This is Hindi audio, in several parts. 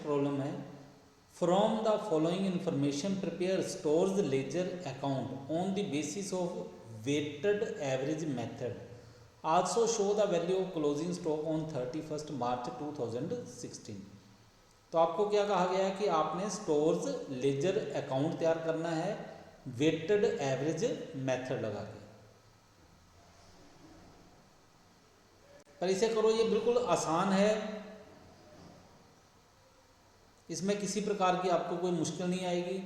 प्रॉब्लम है, from the following information prepare stores ledger account on the basis of weighted average method, also show the value of closing stock on 31 March 2016। तो आपको क्या कहा गया है कि आपने स्टोर्स लेजर अकाउंट तैयार करना है वेटेड एवरेज मेथड लगा के। पर इसे करो, ये बिल्कुल आसान है, इसमें किसी प्रकार की आपको कोई मुश्किल नहीं आएगी।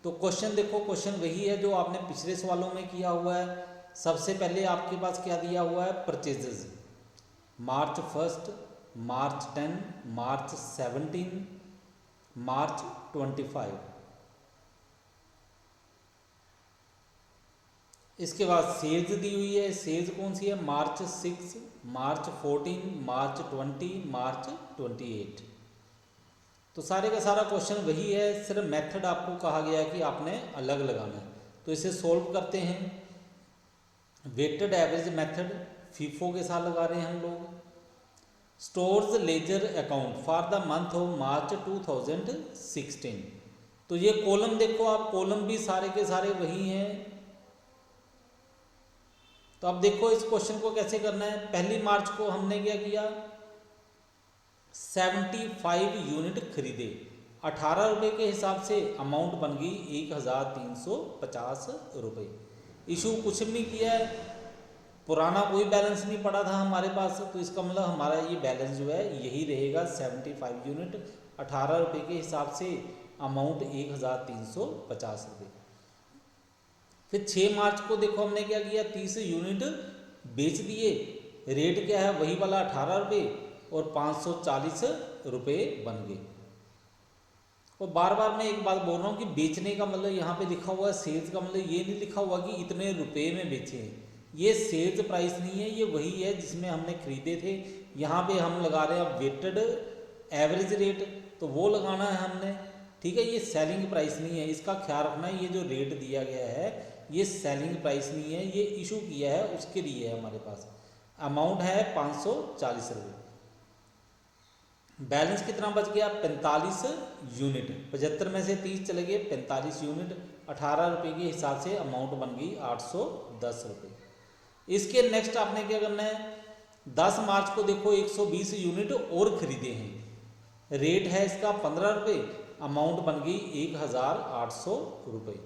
तो क्वेश्चन देखो, क्वेश्चन वही है जो आपने पिछले सवालों में किया हुआ है। सबसे पहले आपके पास क्या दिया हुआ है, परचेजेस मार्च 1, मार्च 10, मार्च 17, मार्च 25। इसके बाद सेल्स दी हुई है, सेल्स कौन सी है, मार्च 6, मार्च 14, मार्च 20, मार्च 28। तो सारे का सारा क्वेश्चन वही है, सिर्फ मेथड आपको कहा गया है कि आपने अलग लगाना है। तो इसे सोल्व करते हैं। वेटेड एवरेज मेथड फीफो के साथ लगा रहे हैं हम लोग। Stores ledger account for the month of March 2016। तो ये कॉलम देखो आप, कॉलम भी सारे के सारे वही हैं। तो अब देखो इस क्वेश्चन को कैसे करना है। पहली मार्च को हमने क्या किया, 75 यूनिट खरीदे, 18 रुपये के हिसाब से अमाउंट बन गई 1350 रुपये। इशू कुछ भी नहीं किया है, पुराना कोई बैलेंस नहीं पड़ा था हमारे पास, तो इसका मतलब हमारा ये बैलेंस जो है यही रहेगा 75 यूनिट, 18 रुपये के हिसाब से अमाउंट 1350 रुपये। फिर 6 मार्च को देखो हमने क्या किया, 30 यूनिट बेच दिए, रेट क्या है वही वाला 18 रुपये और 540 रुपये बन गए। और बार बार मैं एक बात बोल रहा हूँ कि बेचने का मतलब यहाँ पे लिखा हुआ है सेल्स का मतलब ये नहीं लिखा हुआ कि इतने रुपए में बेचे हैं, ये सेल्स प्राइस नहीं है, ये वही है जिसमें हमने खरीदे थे। यहाँ पे हम लगा रहे हैं वेटेड एवरेज रेट, तो वो लगाना है हमने, ठीक है। ये सेलिंग प्राइस नहीं है, इसका ख्याल रखना है। ये जो रेट दिया गया है ये सेलिंग प्राइस नहीं है, ये इशू किया है उसके लिए है हमारे पास। अमाउंट है 540 रुपये। बैलेंस कितना बच गया, 45 यूनिट। 75 में से 30 चले गए, 45 यूनिट, 18 रुपये के हिसाब से अमाउंट बन गई 810 रुपये। इसके नेक्स्ट आपने क्या करना है, 10 मार्च को देखो 120 यूनिट और खरीदे हैं, रेट है इसका 15 रुपये, अमाउंट बन गई 1800 रुपये।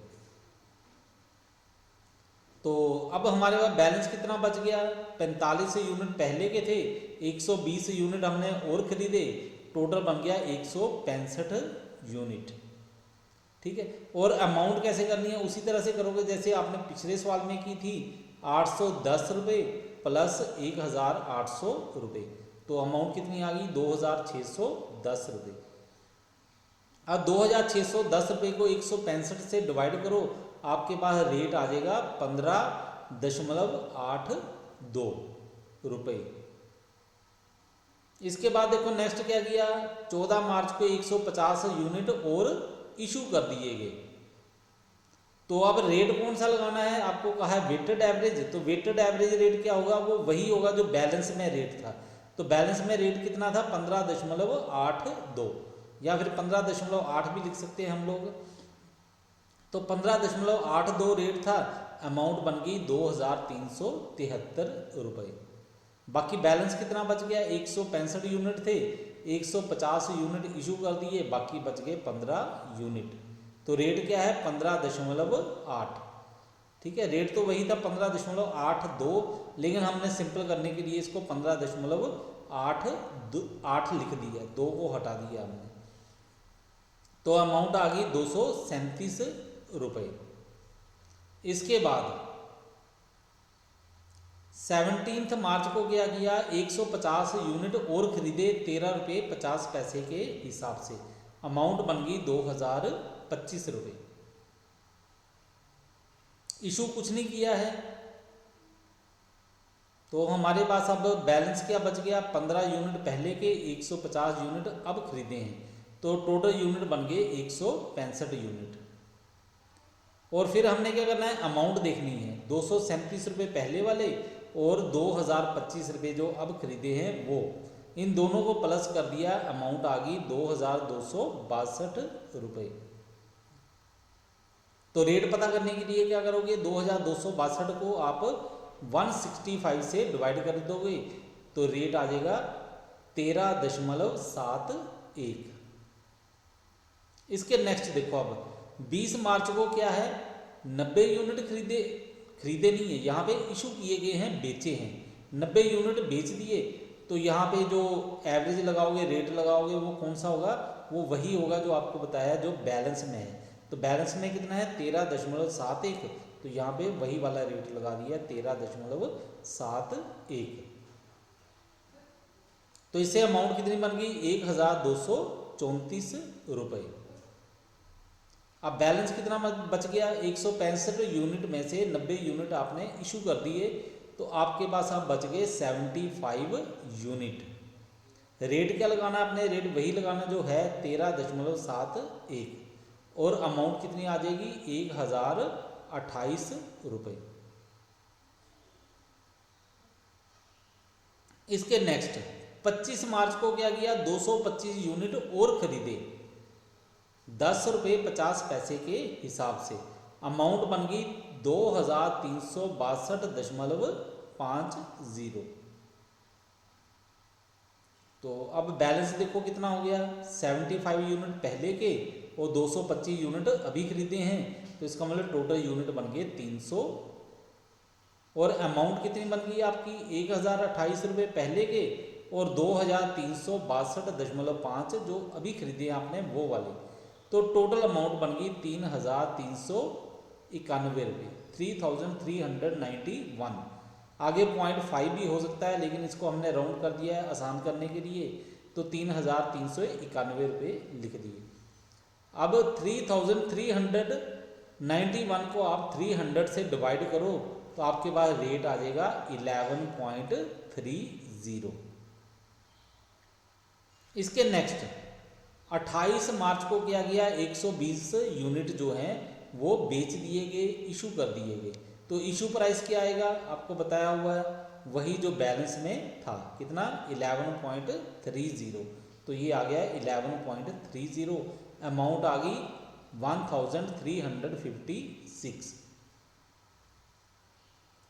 तो अब हमारे पास बैलेंस कितना बच गया, 45 यूनिट पहले के थे, 120 यूनिट हमने और खरीदे, टोटल बन गया 165 यूनिट, ठीक है। और अमाउंट कैसे करनी है, उसी तरह से करोगे जैसे आपने पिछले सवाल में की थी, 810 रुपये प्लस 1800 रुपये, तो अमाउंट कितनी आ गई 2610 रुपये। अब 2610 रुपये को 165 से डिवाइड करो, आपके पास रेट आ जाएगा 15.82 रुपये। इसके बाद देखो नेक्स्ट क्या किया, 14 मार्च को 150 यूनिट और इशू कर दिए गए। तो अब रेट कौन सा लगाना है, आपको कहा है वेटेड एवरेज, तो वेटेड एवरेज रेट क्या होगा, वो वही होगा जो बैलेंस में रेट था। तो बैलेंस में रेट कितना था 15.82 या फिर 15.8 भी लिख सकते हैं हम लोग। तो 15.82 रेट था, अमाउंट बन गई 2373 रुपये। बाकी बैलेंस कितना बच गया, 165 यूनिट थे, 150 यूनिट इशू कर दिए, बाकी बच गए 15 यूनिट। तो रेट क्या है 15.8, ठीक है। रेट तो वही था 15.82, लेकिन हमने सिंपल करने के लिए इसको 15.8 लिख दिया, 2 को हटा दिया हमने, तो अमाउंट आ गई 237 रुपये। इसके बाद 17 मार्च को क्या किया, 150 यूनिट और खरीदे 13 रुपये 50 पैसे के हिसाब से, अमाउंट बन गई 2025 रुपये। इशू कुछ नहीं किया है, तो हमारे पास अब बैलेंस क्या बच गया, 15 यूनिट पहले के, 150 यूनिट अब खरीदे हैं, तो टोटल यूनिट बन गए 165 यूनिट। और फिर हमने क्या करना है, अमाउंट देखनी है, 237 रुपये पहले वाले और 2025 रुपये जो अब खरीदे हैं वो। इन दोनों को प्लस कर दिया, अमाउंट आ गई 2262 रुपये। तो रेट पता करने के लिए क्या करोगे, 2262 को आप 165 से डिवाइड कर दोगे तो रेट आ जाएगा 13.71। इसके नेक्स्ट देखो, अब 20 मार्च को क्या है, 90 यूनिट खरीदे नहीं है, यहाँ पे इशू किए गए हैं, बेचे हैं, 90 यूनिट बेच दिए। तो यहाँ पे जो एवरेज लगाओगे, रेट लगाओगे, वो कौन सा होगा, वो वही होगा जो आपको बताया जो बैलेंस में है। तो बैलेंस में कितना है 13.71, तो यहाँ पे वही वाला रेट लगा दिया 13.71। तो इससे अमाउंट कितनी बन गई 1234 रुपये। अब बैलेंस कितना बच गया, 165 यूनिट में से 90 यूनिट आपने इशू कर दिए, तो आपके पास अब बच गए 75 यूनिट। रेट क्या लगाना है आपने, रेट वही लगाना जो है 13.71, और अमाउंट कितनी आ जाएगी 1028 रुपये। इसके नेक्स्ट 25 मार्च को क्या किया, 225 यूनिट और खरीदे 10.50 के हिसाब से, अमाउंट बन गई 2362.50। तो अब बैलेंस देखो कितना हो गया, 75 यूनिट पहले के और 225 यूनिट अभी खरीदे हैं, तो इसका मतलब टोटल यूनिट बन गए 300, और अमाउंट कितनी बन गई आपकी 1028 रुपये पहले के और 2362.5 जो अभी खरीदे आपने वो वाले, तो टोटल अमाउंट बन गई 3391 रुपये, 3391। आगे 0.5 भी हो सकता है, लेकिन इसको हमने राउंड कर दिया है आसान करने के लिए, तो 3391 रुपये लिख दिए। अब 3391 को आप 300 से डिवाइड करो तो आपके पास रेट आ जाएगा 11.30। इसके नेक्स्ट 28 मार्च को क्या किया, 120 यूनिट जो हैं वो बेच दिए गए, इशू कर दिए गए। तो इशू प्राइस क्या आएगा आपको बताया हुआ है, वही जो बैलेंस में था, कितना 11.30, तो ये आ गया 11.30, अमाउंट आ गई 1356।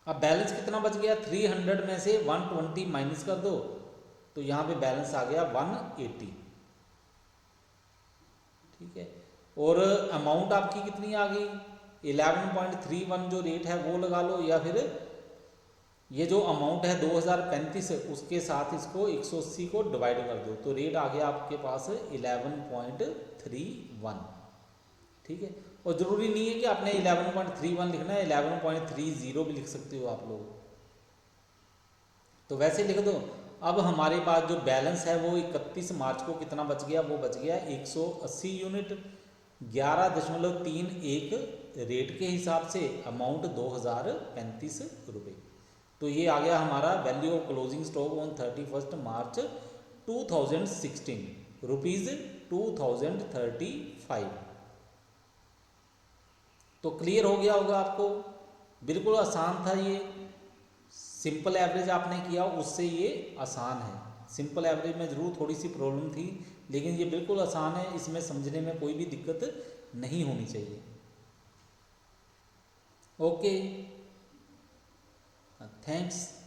अब बैलेंस कितना बच गया, 300 में से 120 माइनस कर दो तो यहाँ पे बैलेंस आ गया 180। ठीक है, और अमाउंट आपकी कितनी आ गई 11.31 जो रेट है वो लगा लो, या फिर ये जो अमाउंट है 2035 उसके साथ इसको 180 को डिवाइड कर दो, तो रेट आ गया आपके पास 11.31। ठीक है, और ज़रूरी नहीं है कि आपने 11.31 लिखना है, 11.30 भी लिख सकते हो आप लोग, तो वैसे लिख दो। अब हमारे पास जो बैलेंस है वो 31 मार्च को कितना बच गया, वो बच गया 180 यूनिट, 11.31 रेट के हिसाब से, अमाउंट 2035 रुपये। तो ये आ गया हमारा value of closing stock on 31 March 2016, ₹2035। तो क्लियर हो गया होगा आपको, बिल्कुल आसान था ये, सिंपल एवरेज आपने किया उससे ये आसान है। सिंपल एवरेज में ज़रूर थोड़ी सी प्रॉब्लम थी, लेकिन ये बिल्कुल आसान है, इसमें समझने में कोई भी दिक्कत नहीं होनी चाहिए। Okay, thanks.